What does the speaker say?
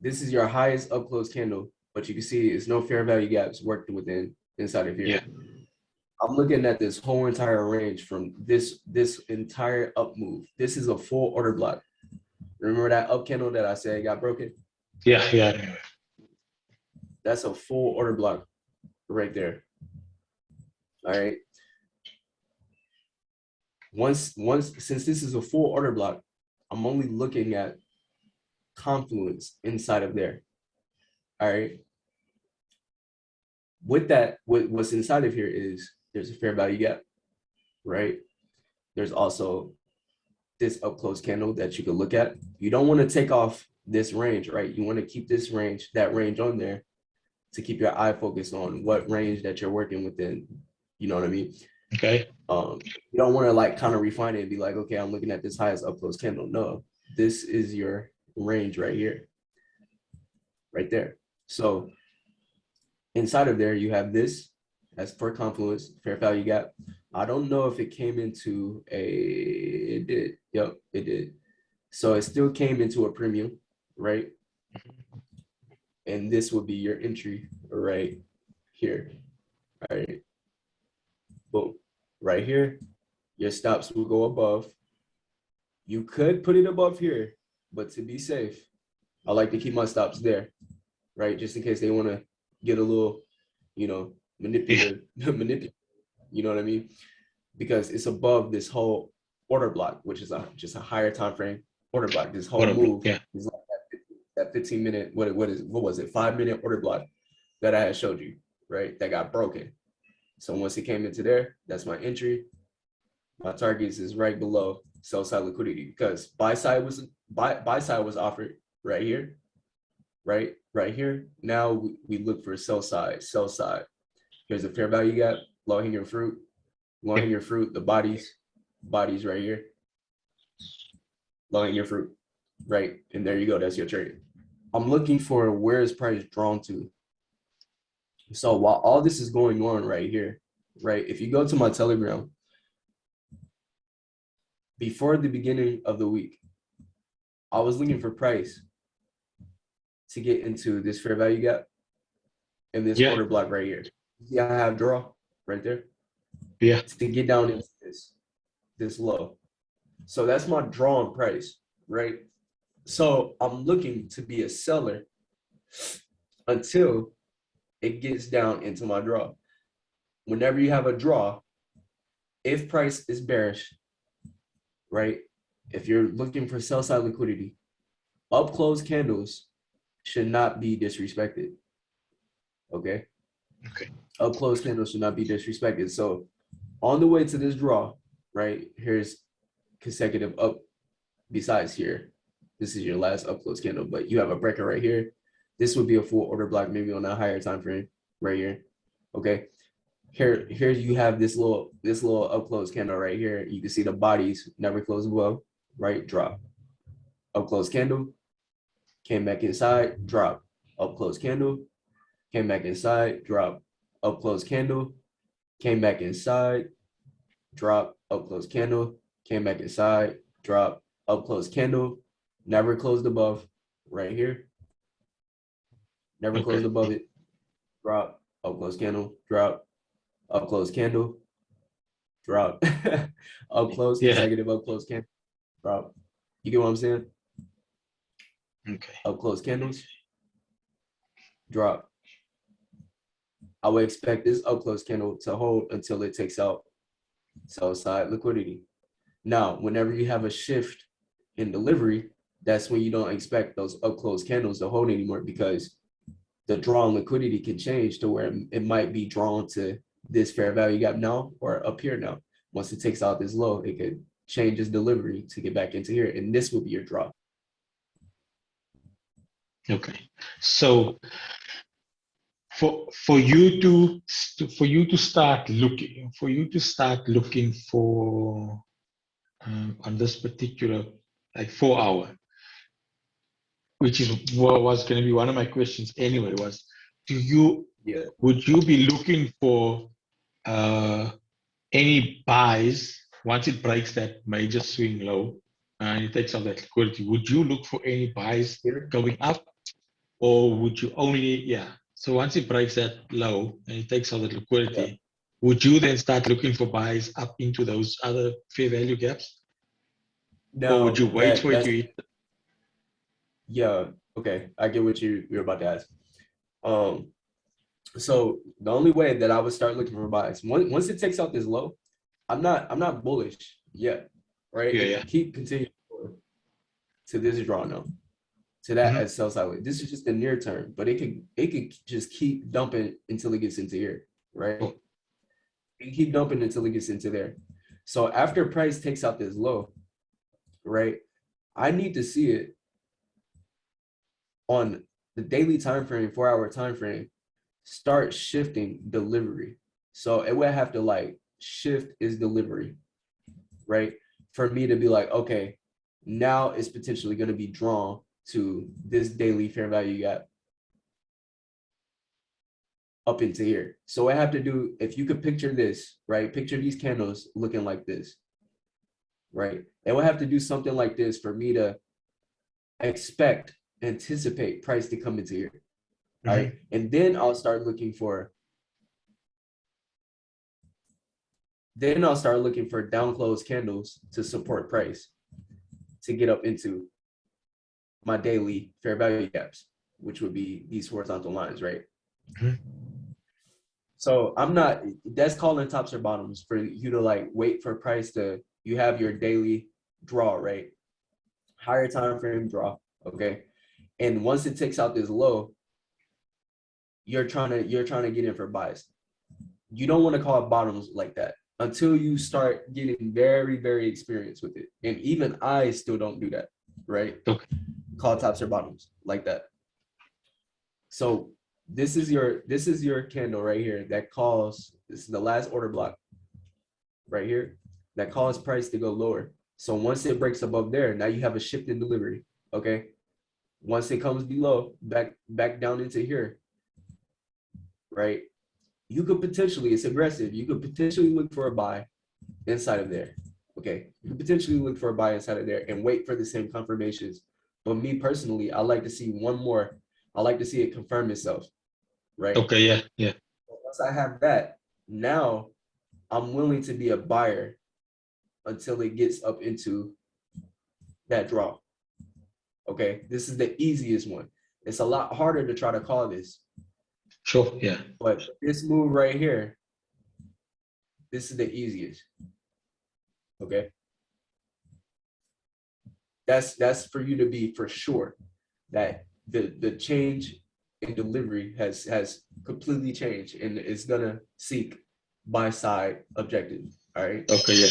this is your highest up close candle, but you can see it's no fair value gaps worked within inside of here. Yeah. I'm looking at this whole entire range from this entire up move. This is a full order block. Remember that up candle that I said got broken? Yeah, yeah. That's a full order block right there. All right. Once since this is a full order block, I'm only looking at confluence inside of there. All right. With that, what's inside of here is there's a fair value gap, right? There's also this up close candle that you can look at. You don't want to take off this range, right? You want to keep this range, that range on there to keep your eye focused on what range that you're working within. You know what I mean? Okay. You don't want to like kind of refine it and be like, okay, I'm looking at this highest up close candle. No, this is your range right here, right there. So inside of there, you have this as for confluence, fair value gap. I don't know if it came into it did. Yep, it did. So it still came into a premium, right? And this will be your entry right here, right? Boom, right here. Your stops will go above. You could put it above here, but to be safe, I like to keep my stops there, right? Just in case they want to get a little, manipulative, you know what I mean? Because it's above this whole order block, which is just a higher time frame order block. This whole move is like that 15 minute, what was it? 5-minute order block that I had showed you, right? That got broken. So once it came into there, that's my entry. My targets is right below sell side liquidity because buy side was offered right here, right here. Now we look for sell side. Here's a fair value gap, low hanging fruit, the bodies right here, low hanging fruit, right, and there you go. That's your trade. I'm looking for where is price drawn to. So while all this is going on right here, right, if you go to my Telegram, before the beginning of the week, I was looking for price to get into this fair value gap and this order block right here. See, I have draw right there. Yeah. To get down into this low. So that's my drawn price, right? So I'm looking to be a seller until it gets down into my draw. Whenever you have a draw, if price is bearish, right? If you're looking for sell side liquidity, up close candles should not be disrespected. Okay. Up close candles should not be disrespected. So on the way to this draw, right, here's consecutive up besides here. This is your last up close candle, but you have a breaker right here. This would be a full order block, maybe on a higher time frame right here. Okay. Here you have this little up close candle right here. You can see the bodies never close above, right? Drop. Up close candle, came back inside, drop. Up close candle, came back inside, drop. Up close candle, came back inside, drop. Up close candle, came back inside, drop. Up close candle, never closed above, right here. Never closed above it, drop. Up close candle, drop. Up close candle, drop. Up close, consecutive up close candle, drop. You get what I'm saying? Okay. Up close candles, drop. I would expect this up close candle to hold until it takes out sell side liquidity. Now, whenever you have a shift in delivery, that's when you don't expect those up close candles to hold anymore because the drawn liquidity can change to where it might be drawn to this fair value gap now or up here now. Once it takes out this low, it could change its delivery to get back into here, and this will be your draw. Okay, so for you to start looking for on this particular like 4 hour, which is what was going to be one of my questions anyway, was would you be looking for any buys once it breaks that major swing low and it takes out that liquidity? Would you look for any buys going up? or would you only, yeah. So once it breaks that low and it takes out the liquidity, Yeah. would you then start looking for buys up into those other fair value gaps? Or would you Now wait for it that's to hit? yeah, okay. I get what you're about to ask. Um, so the only way that I would start looking for buys once it takes out this low, I'm not bullish yet, right? Yeah, It yeah. could keep continuing to this draw now, to that Mhm. as sell sideways. This is just the near term, but it could just keep dumping until it gets into here, right? Oh, It can keep dumping until it gets into there. So after price takes out this low, right? I need to see it on the daily time frame, 4 hour time frame, start shifting delivery. So it would have to like shift is delivery, right? For me to be like, okay, now it's potentially going to be drawn to this daily fair value gap up into here. So I have to do, if you could picture this, right? Picture these candles looking like this, right? It would have to do something like this for me to anticipate price to come into here. All right. mhm. And then I'll start looking for down close candles to support price to get up into my daily fair value gaps, which would be these horizontal lines, right? Mhm. So that's calling tops or bottoms for you to like wait for price to, you have your daily draw, right? Higher time frame draw, okay? And once it takes out this low, you're trying to get in for buys. You don't want to call it bottoms like that until you start getting very, very experienced with it. And even I still don't do that, right? Okay. Call tops or bottoms like that. So this is your candle right here that calls, this is the last order block right here that calls price to go lower. So once it breaks above there, now you have a shift in delivery. Okay. Once it comes below, back down into here, right? You could potentially, it's aggressive. You could potentially look for a buy inside of there. Okay. You could potentially look for a buy inside of there and wait for the same confirmations. But me personally, I like to see one more. I like to see it confirm itself, right? Okay, yeah, yeah. Once I have that, now I'm willing to be a buyer until it gets up into that draw. Okay. This is the easiest one. It's a lot harder to try to call this, Sure, yeah. but this move right here, this is the easiest. Okay. That's for you to be for sure that the change in delivery has completely changed and is gonna seek buy side objective. All right. Okay, yeah.